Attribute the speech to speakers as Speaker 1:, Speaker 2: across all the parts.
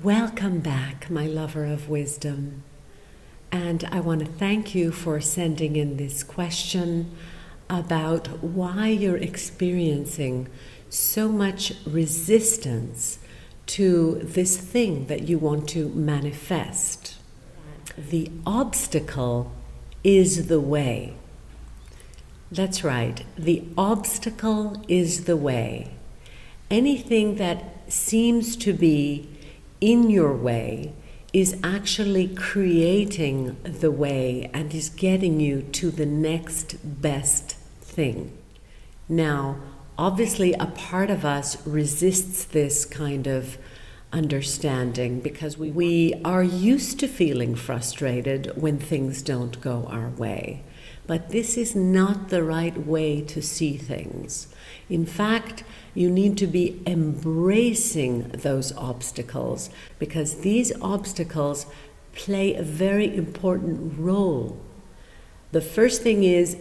Speaker 1: Welcome back, my lover of wisdom. And I want to thank you for sending in this question about why you're experiencing so much resistance to this thing that you want to manifest. The obstacle is the way. That's right, the obstacle is the way. Anything that seems to be in your way is actually creating the way and is getting you to the next best thing. Now, obviously, a part of us resists this kind of understanding because we are used to feeling frustrated when things don't go our way. But this is not the right way to see things. In fact, you need to be embracing those obstacles because these obstacles play a very important role. The first thing is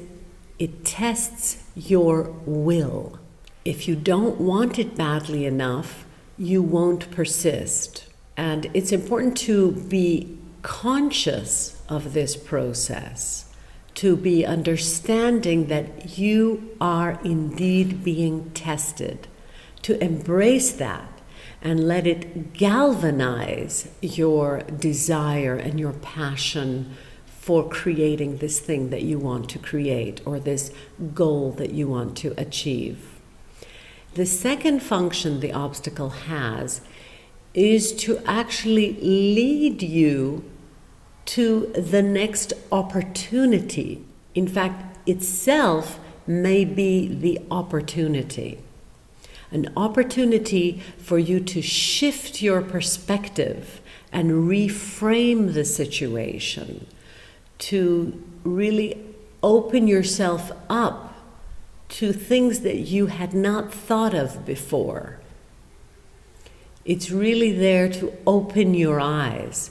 Speaker 1: it tests your will. If you don't want it badly enough, you won't persist. And it's important to be conscious of this process, to be understanding that you are indeed being tested, to embrace that and let it galvanize your desire and your passion for creating this thing that you want to create or this goal that you want to achieve. The second function the obstacle has is to actually lead you to the next opportunity. In fact, itself may be the opportunity. An opportunity for you to shift your perspective and reframe the situation, to really open yourself up to things that you had not thought of before. It's really there to open your eyes.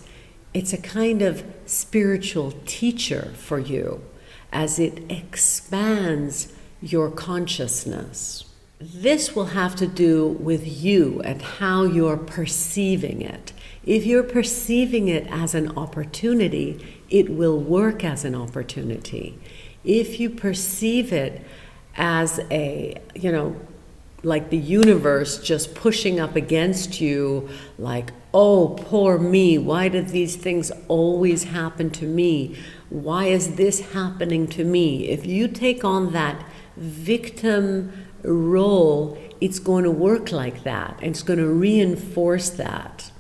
Speaker 1: It's a kind of spiritual teacher for you as it expands your consciousness. This will have to do with you and how you're perceiving it. If you're perceiving it as an opportunity, it will work as an opportunity. If you perceive it as like the universe just pushing up against you, like, oh, poor me, why did these things always happen to me? Why is this happening to me? If you take on that victim role, it's going to work like that, and it's going to reinforce that.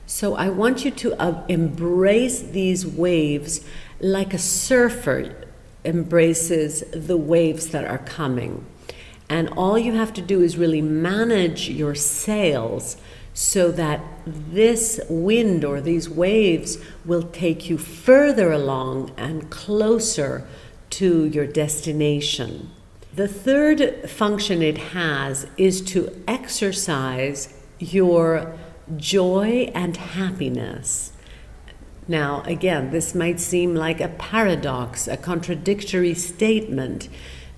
Speaker 1: So I want you to embrace these waves like a surfer embraces the waves that are coming. And all you have to do is really manage your sails so that this wind or these waves will take you further along and closer to your destination. The third function it has is to exercise your joy and happiness. Now, again, this might seem like a paradox, a contradictory statement,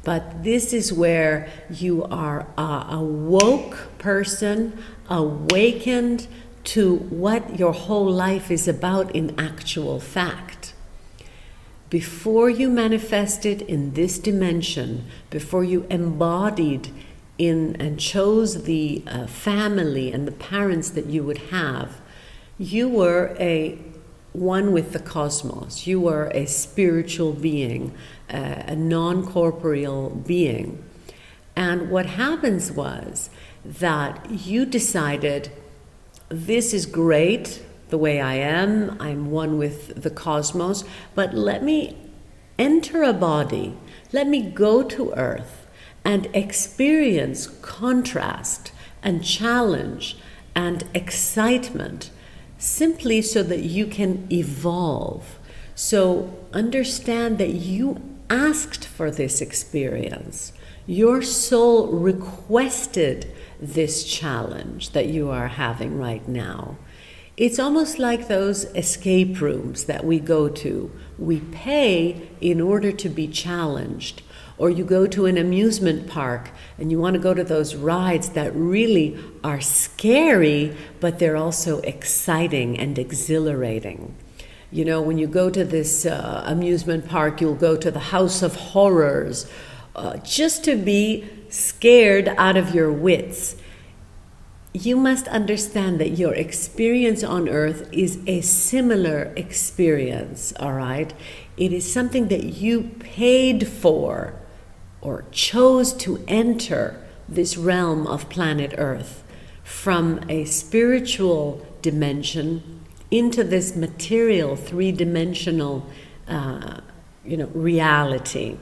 Speaker 1: but this is where you are a woke person, awakened to what your whole life is about in actual fact. Before you manifested in this dimension, before you embodied in and chose the family and the parents that you would have, you were one with the cosmos. You were a spiritual being, a non-corporeal being. And what happens was that you decided, this is great the way I am, I'm one with the cosmos, but let me enter a body, let me go to Earth and experience contrast and challenge and excitement, simply so that you can evolve. So understand that you asked for this experience. Your soul requested this challenge that you are having right now. It's almost like those escape rooms that we go to. We pay in order to be challenged, Or you go to an amusement park and you want to go to those rides that really are scary, but they're also exciting and exhilarating. You know, when you go to this amusement park, you'll go to the House of Horrors just to be scared out of your wits. You must understand that your experience on earth is a similar experience, all right? It is something that you paid for or chose to enter this realm of planet Earth from a spiritual dimension into this material, three-dimensional, reality.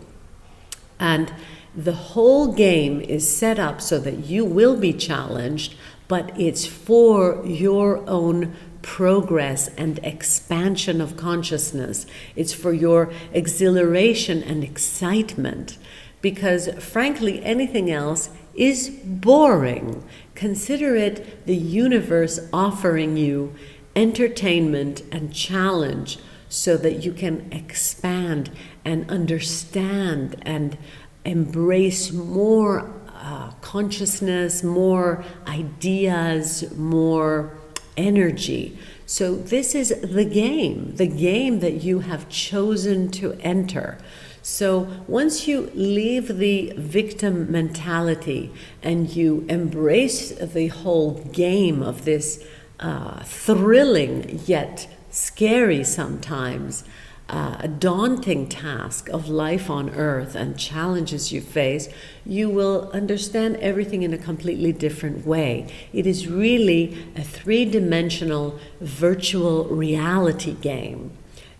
Speaker 1: And the whole game is set up so that you will be challenged, but it's for your own progress and expansion of consciousness. It's for your exhilaration and excitement, because frankly, anything else is boring. Consider it the universe offering you entertainment and challenge so that you can expand and understand and embrace more consciousness, more ideas, more energy. So this is the game that you have chosen to enter. So once you leave the victim mentality and you embrace the whole game of this thrilling yet scary sometimes, a daunting task of life on earth and challenges you face, you will understand everything in a completely different way. It is really a three-dimensional virtual reality game.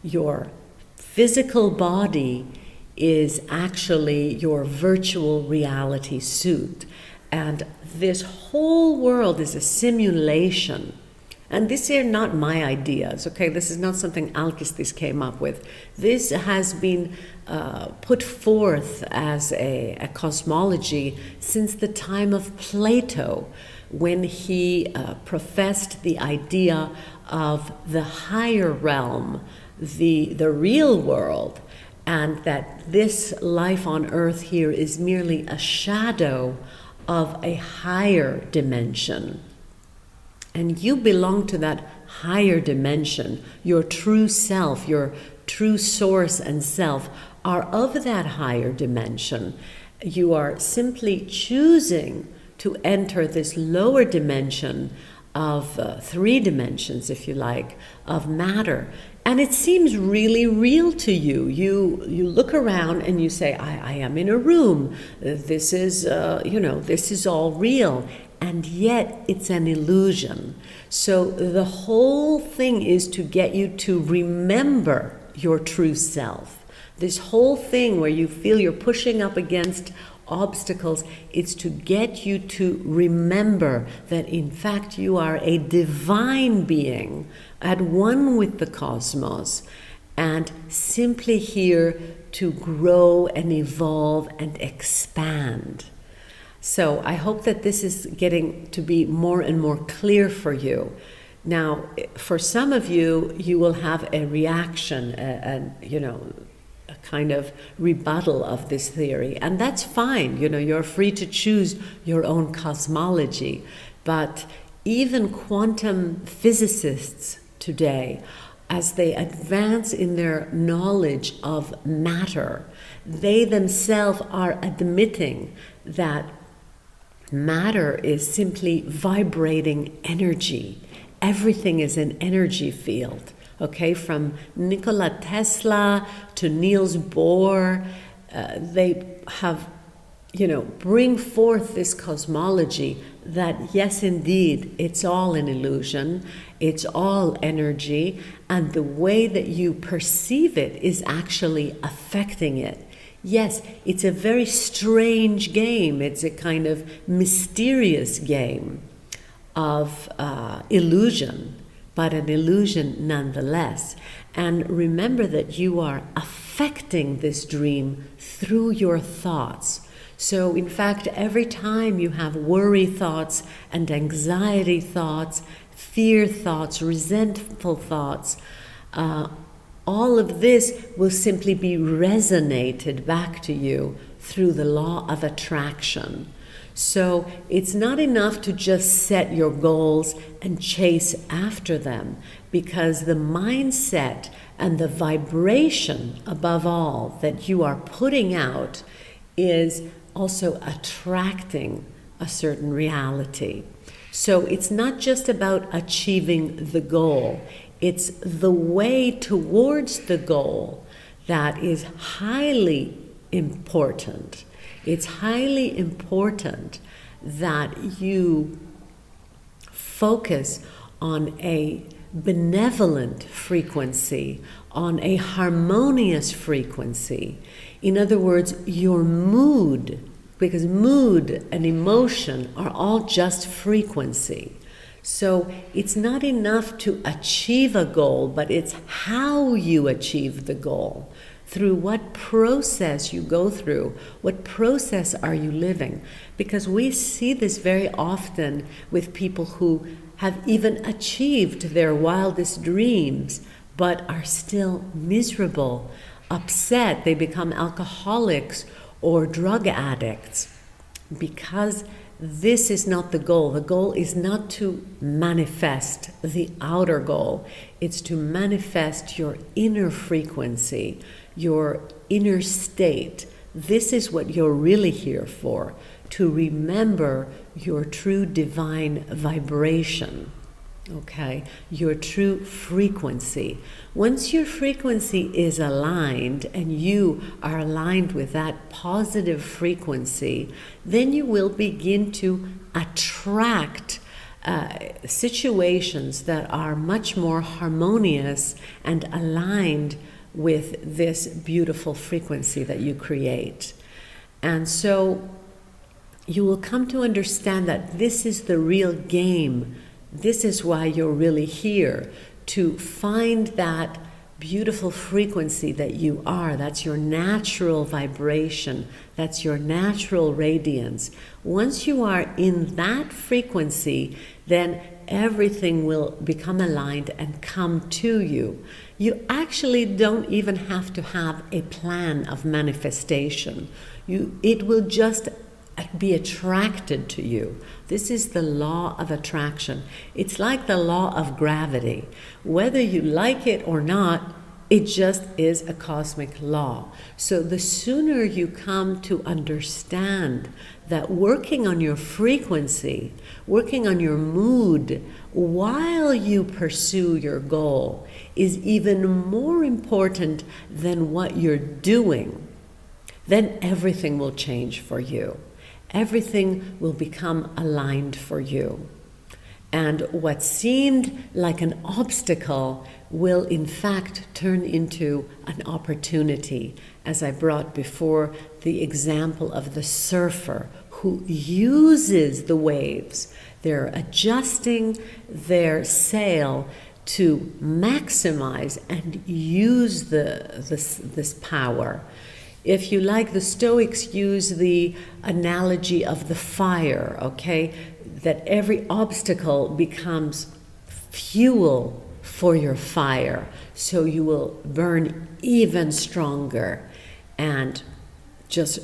Speaker 1: Your physical body is actually your virtual reality suit. And this whole world is a simulation. And these are not my ideas, okay? This is not something Alkistis came up with. This has been put forth as a cosmology since the time of Plato, when he professed the idea of the higher realm, the real world, and that this life on earth here is merely a shadow of a higher dimension. And you belong to that higher dimension. Your true self, your true source and self are of that higher dimension. You are simply choosing to enter this lower dimension of three dimensions, if you like, of matter. And it seems really real to you. You look around and you say, I am in a room. This is, this is all real. And yet it's an illusion. So the whole thing is to get you to remember your true self. This whole thing where you feel you're pushing up against obstacles, it's to get you to remember that in fact you are a divine being at one with the cosmos and simply here to grow and evolve and expand. So I hope that this is getting to be more and more clear for you. Now, for some of you, you will have a reaction, a kind of rebuttal of this theory, and that's fine. You're free to choose your own cosmology. But even quantum physicists today, as they advance in their knowledge of matter, they themselves are admitting that matter is simply vibrating energy. Everything is an energy field, okay? From Nikola Tesla to Niels Bohr, they have, bring forth this cosmology that, yes, indeed, it's all an illusion, it's all energy, and the way that you perceive it is actually affecting it. Yes, it's a very strange game. It's a kind of mysterious game of illusion, but an illusion nonetheless. And remember that you are affecting this dream through your thoughts. So in fact, every time you have worry thoughts and anxiety thoughts, fear thoughts, resentful thoughts, all of this will simply be resonated back to you through the law of attraction. So it's not enough to just set your goals and chase after them, because the mindset and the vibration, above all, that you are putting out is also attracting a certain reality. So it's not just about achieving the goal, it's the way towards the goal that is highly important. It's highly important that you focus on a benevolent frequency, on a harmonious frequency. In other words, your mood, because mood and emotion are all just frequency. So it's not enough to achieve a goal, but it's how you achieve the goal. Through what process you go through, what process are you living? Because we see this very often with people who have even achieved their wildest dreams, but are still miserable, upset. They become alcoholics or drug addicts, because this is not the goal. The goal is not to manifest the outer goal. It's to manifest your inner frequency, your inner state. This is what you're really here for, to remember your true divine vibration, okay? Your true frequency. Once your frequency is aligned and you are aligned with that positive frequency, then you will begin to attract situations that are much more harmonious and aligned with this beautiful frequency that you create. And so you will come to understand that this is the real game. This is why you're really here, to find that beautiful frequency that you are. That's your natural vibration. That's your natural radiance. Once you are in that frequency, then everything will become aligned and come to you. You actually don't even have to have a plan of manifestation. It will just be attracted to you. This is the law of attraction. It's like the law of gravity. Whether you like it or not, it just is a cosmic law. So the sooner you come to understand that working on your frequency, working on your mood while you pursue your goal is even more important than what you're doing, then everything will change for you. Everything will become aligned for you. And what seemed like an obstacle will in fact turn into an opportunity, as I brought before the example of the surfer who uses the waves. They're adjusting their sail to maximize and use this power. If you like, the Stoics use the analogy of the fire, okay? That every obstacle becomes fuel for your fire, so you will burn even stronger and just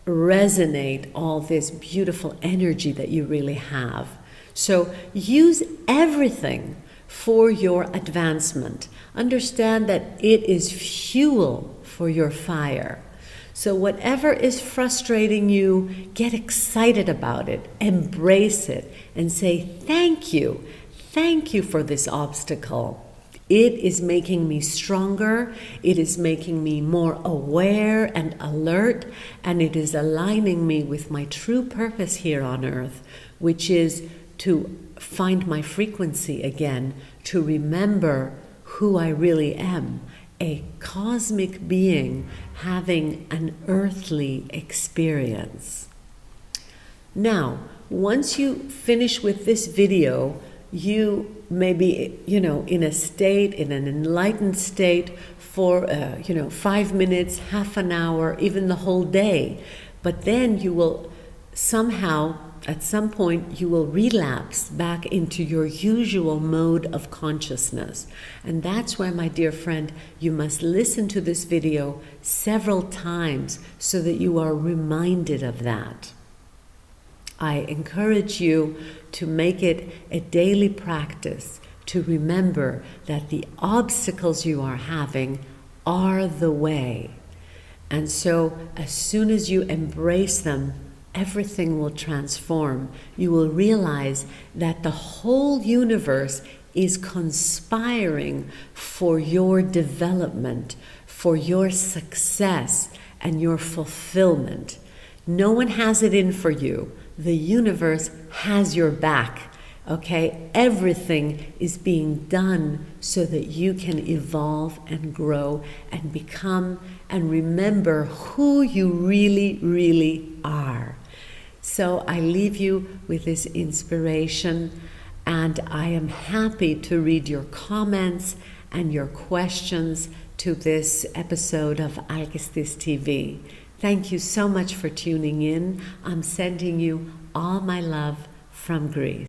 Speaker 1: resonate all this beautiful energy that you really have. So use everything for your advancement. Understand that it is fuel for your fire. So whatever is frustrating you, get excited about it, embrace it, and say, thank you for this obstacle. It is making me stronger, it is making me more aware and alert, and it is aligning me with my true purpose here on earth, which is to find my frequency again, to remember who I really am. A cosmic being having an earthly experience. Now, once you finish with this video, you may be, in a state, in an enlightened state for, 5 minutes, half an hour, even the whole day. But then you will somehow at some point you will relapse back into your usual mode of consciousness. And that's why, my dear friend, you must listen to this video several times so that you are reminded of that. I encourage you to make it a daily practice to remember that the obstacles you are having are the way. And so as soon as you embrace them, everything will transform. You will realize that the whole universe is conspiring for your development, for your success and your fulfillment. No one has it in for you. The universe has your back. Okay, everything is being done so that you can evolve and grow and become and remember who you really, really are. So I leave you with this inspiration, and I am happy to read your comments and your questions to this episode of Alkistis TV. Thank you so much for tuning in. I'm sending you all my love from Greece.